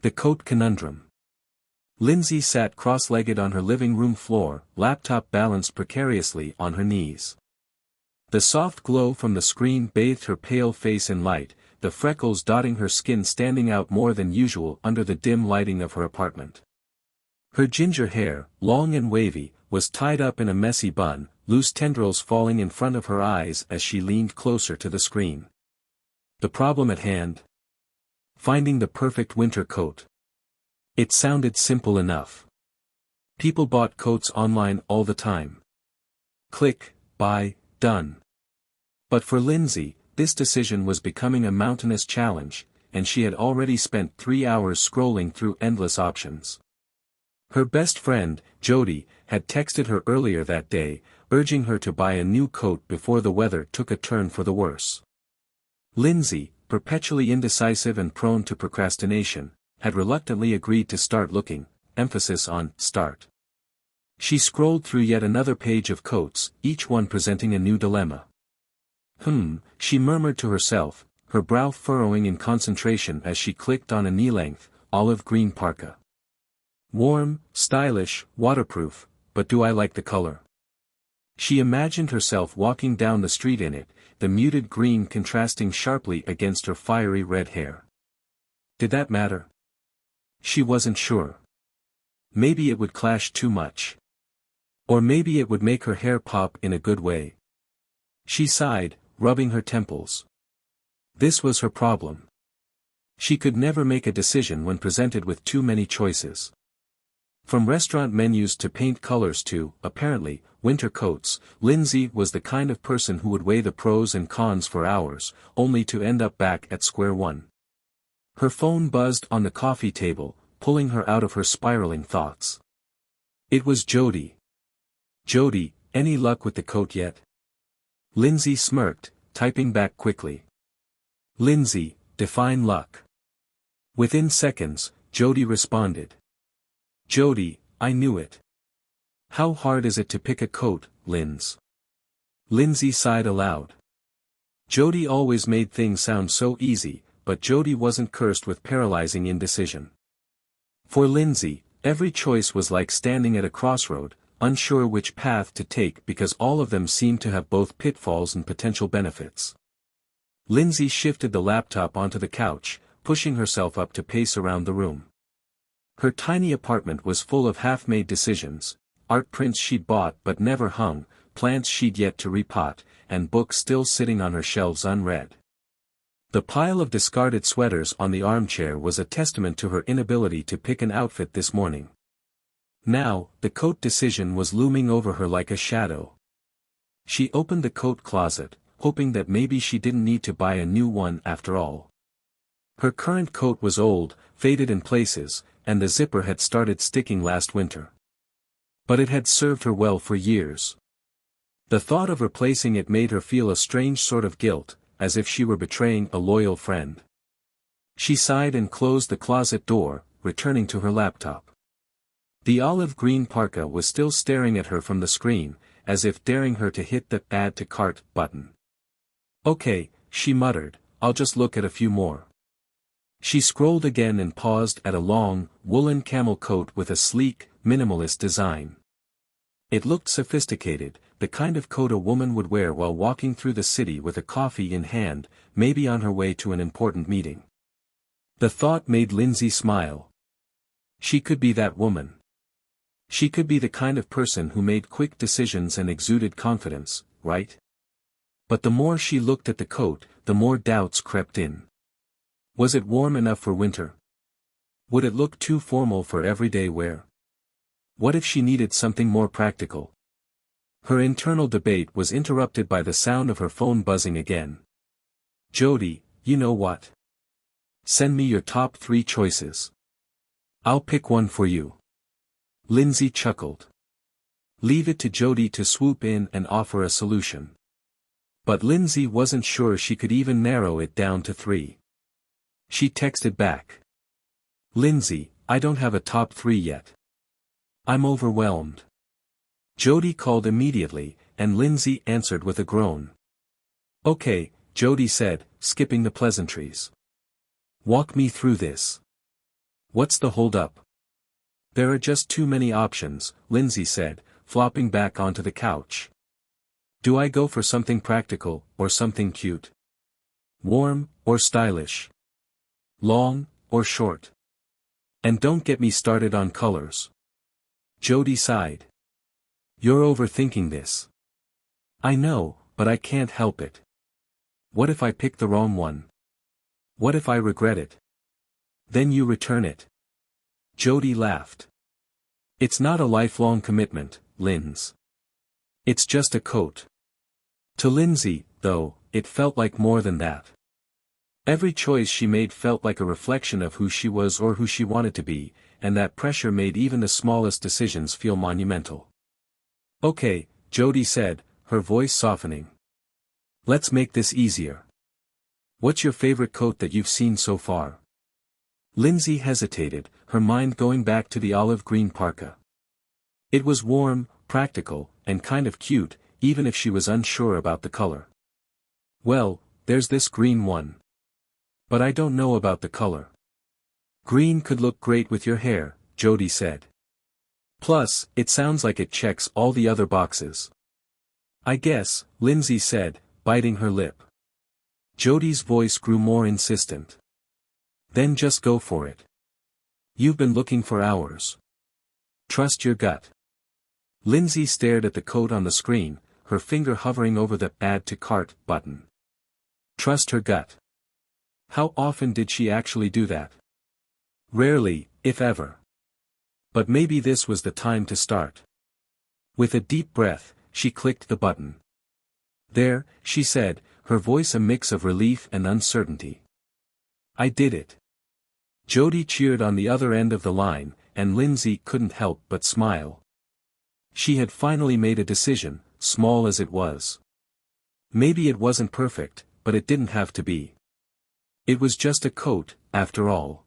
The Coat Conundrum. Lindsay sat cross-legged on her living room floor, laptop balanced precariously on her knees. The soft glow from the screen bathed her pale face in light, the freckles dotting her skin standing out more than usual under the dim lighting of her apartment. Her ginger hair, long and wavy, was tied up in a messy bun, loose tendrils falling in front of her eyes as she leaned closer to the screen. The problem at hand? Finding the perfect winter coat. It sounded simple enough. People bought coats online all the time. Click, buy, done. But for Lindsay, this decision was becoming a mountainous challenge, and she had already spent 3 hours scrolling through endless options. Her best friend, Jody, had texted her earlier that day, urging her to buy a new coat before the weather took a turn for the worse. Lindsay, perpetually indecisive and prone to procrastination, had reluctantly agreed to start looking, emphasis on start. She scrolled through yet another page of coats, each one presenting a new dilemma. She murmured to herself, her brow furrowing in concentration as she clicked on a knee-length, olive green parka. Warm, stylish, waterproof, but do I like the color? She imagined herself walking down the street in it, the muted green contrasting sharply against her fiery red hair. Did that matter? She wasn't sure. Maybe it would clash too much. Or maybe it would make her hair pop in a good way. She sighed, rubbing her temples. This was her problem. She could never make a decision when presented with too many choices. From restaurant menus to paint colors to, apparently, winter coats, Lindsay was the kind of person who would weigh the pros and cons for hours, only to end up back at square one. Her phone buzzed on the coffee table, pulling her out of her spiraling thoughts. It was Jody. Jody, any luck with the coat yet? Lindsay smirked, typing back quickly. Lindsay, define luck. Within seconds, Jody responded. Jody, I knew it. How hard is it to pick a coat, Linz? Lindsay sighed aloud. Jody always made things sound so easy, but Jody wasn't cursed with paralyzing indecision. For Lindsay, every choice was like standing at a crossroad, unsure which path to take because all of them seemed to have both pitfalls and potential benefits. Lindsay shifted the laptop onto the couch, pushing herself up to pace around the room. Her tiny apartment was full of half-made decisions, art prints she'd bought but never hung, plants she'd yet to repot, and books still sitting on her shelves unread. The pile of discarded sweaters on the armchair was a testament to her inability to pick an outfit this morning. Now, the coat decision was looming over her like a shadow. She opened the coat closet, hoping that maybe she didn't need to buy a new one after all. Her current coat was old, faded in places, and the zipper had started sticking last winter. But it had served her well for years. The thought of replacing it made her feel a strange sort of guilt, as if she were betraying a loyal friend. She sighed and closed the closet door, returning to her laptop. The olive green parka was still staring at her from the screen, as if daring her to hit the Add to Cart button. Okay, she muttered, I'll just look at a few more. She scrolled again and paused at a long, woolen camel coat with a sleek, minimalist design. It looked sophisticated, the kind of coat a woman would wear while walking through the city with a coffee in hand, maybe on her way to an important meeting. The thought made Lindsay smile. She could be that woman. She could be the kind of person who made quick decisions and exuded confidence, right? But the more she looked at the coat, the more doubts crept in. Was it warm enough for winter? Would it look too formal for everyday wear? What if she needed something more practical? Her internal debate was interrupted by the sound of her phone buzzing again. Jody, you know what? Send me your top 3 choices. I'll pick one for you. Lindsay chuckled. Leave it to Jody to swoop in and offer a solution. But Lindsay wasn't sure she could even narrow it down to 3. She texted back. Lindsay, I don't have a top 3 yet. I'm overwhelmed. Jody called immediately, and Lindsay answered with a groan. Okay, Jody said, skipping the pleasantries. Walk me through this. What's the hold-up? There are just too many options, Lindsay said, flopping back onto the couch. Do I go for something practical, or something cute? Warm, or stylish? Long, or short? And don't get me started on colors. Jody sighed. You're overthinking this. I know, but I can't help it. What if I pick the wrong one? What if I regret it? Then you return it. Jody laughed. It's not a lifelong commitment, Linz. It's just a coat. To Lindsay, though, it felt like more than that. Every choice she made felt like a reflection of who she was or who she wanted to be, and that pressure made even the smallest decisions feel monumental. Okay, Jody said, her voice softening. Let's make this easier. What's your favorite coat that you've seen so far? Lindsay hesitated, her mind going back to the olive green parka. It was warm, practical, and kind of cute, even if she was unsure about the color. Well, there's this green one. But I don't know about the color. Green could look great with your hair, Jody said. Plus, it sounds like it checks all the other boxes. I guess, Lindsay said, biting her lip. Jody's voice grew more insistent. Then just go for it. You've been looking for hours. Trust your gut. Lindsay stared at the coat on the screen, her finger hovering over the Add to Cart button. Trust her gut. How often did she actually do that? Rarely, if ever. But maybe this was the time to start. With a deep breath, she clicked the button. There, she said, her voice a mix of relief and uncertainty. I did it. Jody cheered on the other end of the line, and Lindsay couldn't help but smile. She had finally made a decision, small as it was. Maybe it wasn't perfect, but it didn't have to be. It was just a coat, after all.